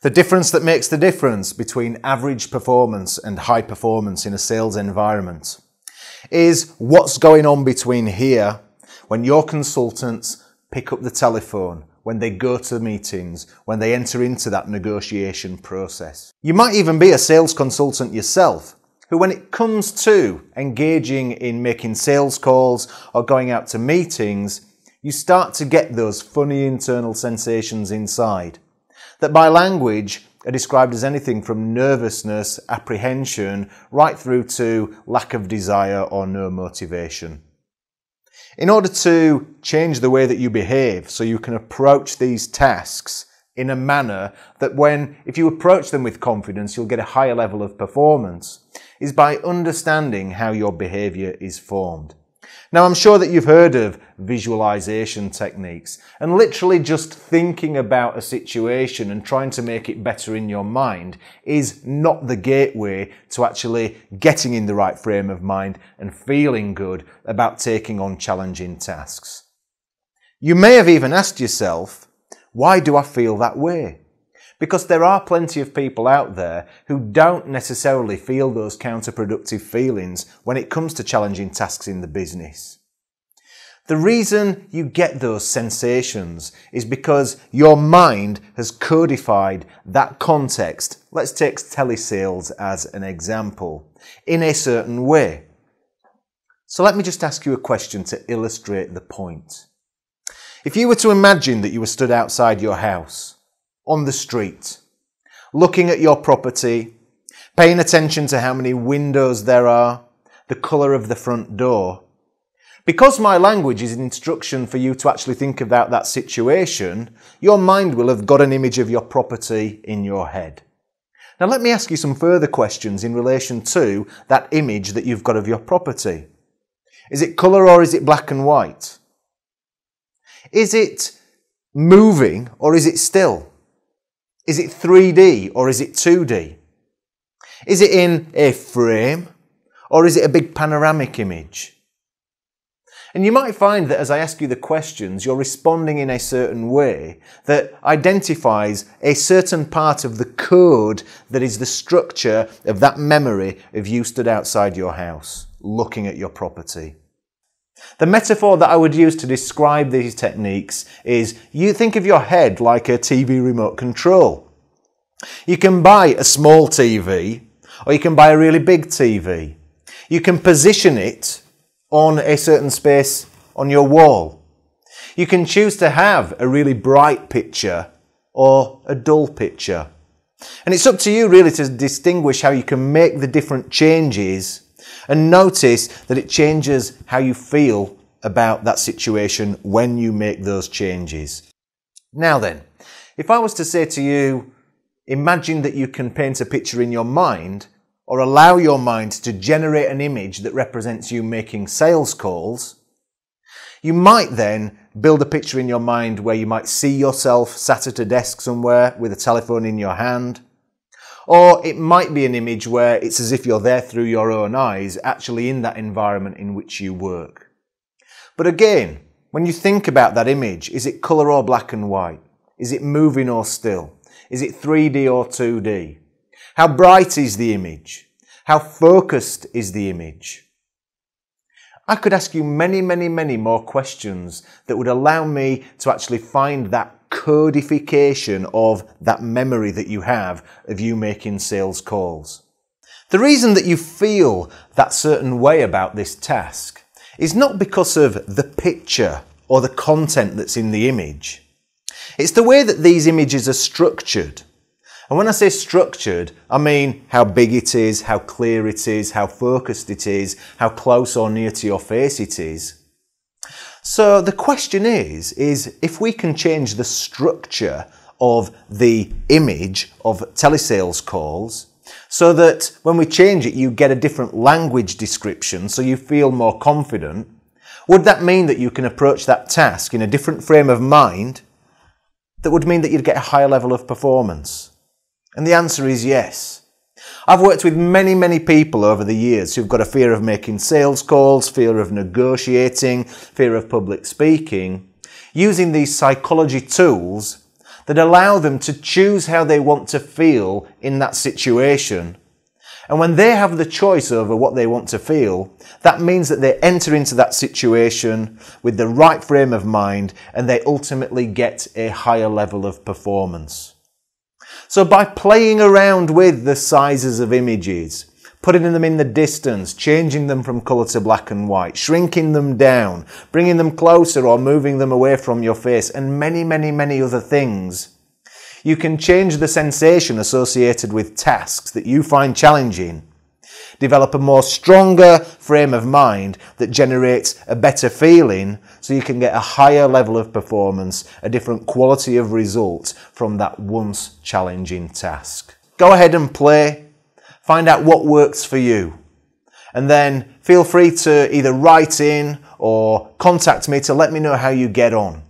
The difference that makes the difference between average performance and high performance in a sales environment is what's going on between here when your consultants pick up the telephone, when they go to meetings, when they enter into that negotiation process. You might even be a sales consultant yourself, who when it comes to engaging in making sales calls or going out to meetings, you start to get those funny internal sensations inside that by language are described as anything from nervousness, apprehension, right through to lack of desire or no motivation. In order to change the way that you behave so you can approach these tasks in a manner that if you approach them with confidence, you'll get a higher level of performance, is by understanding how your behavior is formed. Now, I'm sure that you've heard of visualization techniques, and literally just thinking about a situation and trying to make it better in your mind is not the gateway to actually getting in the right frame of mind and feeling good about taking on challenging tasks. You may have even asked yourself, why do I feel that way? Because there are plenty of people out there who don't necessarily feel those counterproductive feelings when it comes to challenging tasks in the business. The reason you get those sensations is because your mind has codified that context, let's take telesales as an example, in a certain way. So let me just ask you a question to illustrate the point. If you were to imagine that you were stood outside your house, on the street, looking at your property, paying attention to how many windows there are, the colour of the front door. Because my language is an instruction for you to actually think about that situation, your mind will have got an image of your property in your head. Now let me ask you some further questions in relation to that image that you've got of your property. Is it colour or is it black and white? Is it moving or is it still? Is it 3D or is it 2D? Is it in a frame or is it a big panoramic image? And you might find that as I ask you the questions, you're responding in a certain way that identifies a certain part of the code that is the structure of that memory of you stood outside your house, looking at your property. The metaphor that I would use to describe these techniques is you think of your head like a TV remote control. You can buy a small TV or you can buy a really big TV. You can position it on a certain space on your wall. You can choose to have a really bright picture or a dull picture. And it's up to you really to distinguish how you can make the different changes and notice that it changes how you feel about that situation when you make those changes. Now then, if I was to say to you, imagine that you can paint a picture in your mind or allow your mind to generate an image that represents you making sales calls, you might then build a picture in your mind where you might see yourself sat at a desk somewhere with a telephone in your hand. Or it might be an image where it's as if you're there through your own eyes, actually in that environment in which you work. But again, when you think about that image, is it colour or black and white? Is it moving or still? Is it 3D or 2D? How bright is the image? How focused is the image? I could ask you many, many, many more questions that would allow me to actually find that codification of that memory that you have of you making sales calls. The reason that you feel that certain way about this task is not because of the picture or the content that's in the image. It's the way that these images are structured. And when I say structured, I mean how big it is, how clear it is, how focused it is, how close or near to your face it is. So the question is if we can change the structure of the image of telesales calls so that when we change it you get a different language description so you feel more confident, would that mean that you can approach that task in a different frame of mind that would mean that you'd get a higher level of performance? And the answer is yes. I've worked with many people over the years who've got a fear of making sales calls, fear of negotiating, fear of public speaking, using these psychology tools that allow them to choose how they want to feel in that situation. And when they have the choice over what they want to feel, that means that they enter into that situation with the right frame of mind and they ultimately get a higher level of performance. So by playing around with the sizes of images, putting them in the distance, changing them from colour to black and white, shrinking them down, bringing them closer or moving them away from your face, and many other things, you can change the sensation associated with tasks that you find challenging, develop a more stronger frame of mind that generates a better feeling so you can get a higher level of performance, a different quality of result from that once challenging task. Go ahead and play, find out what works for you, and then feel free to either write in or contact me to let me know how you get on.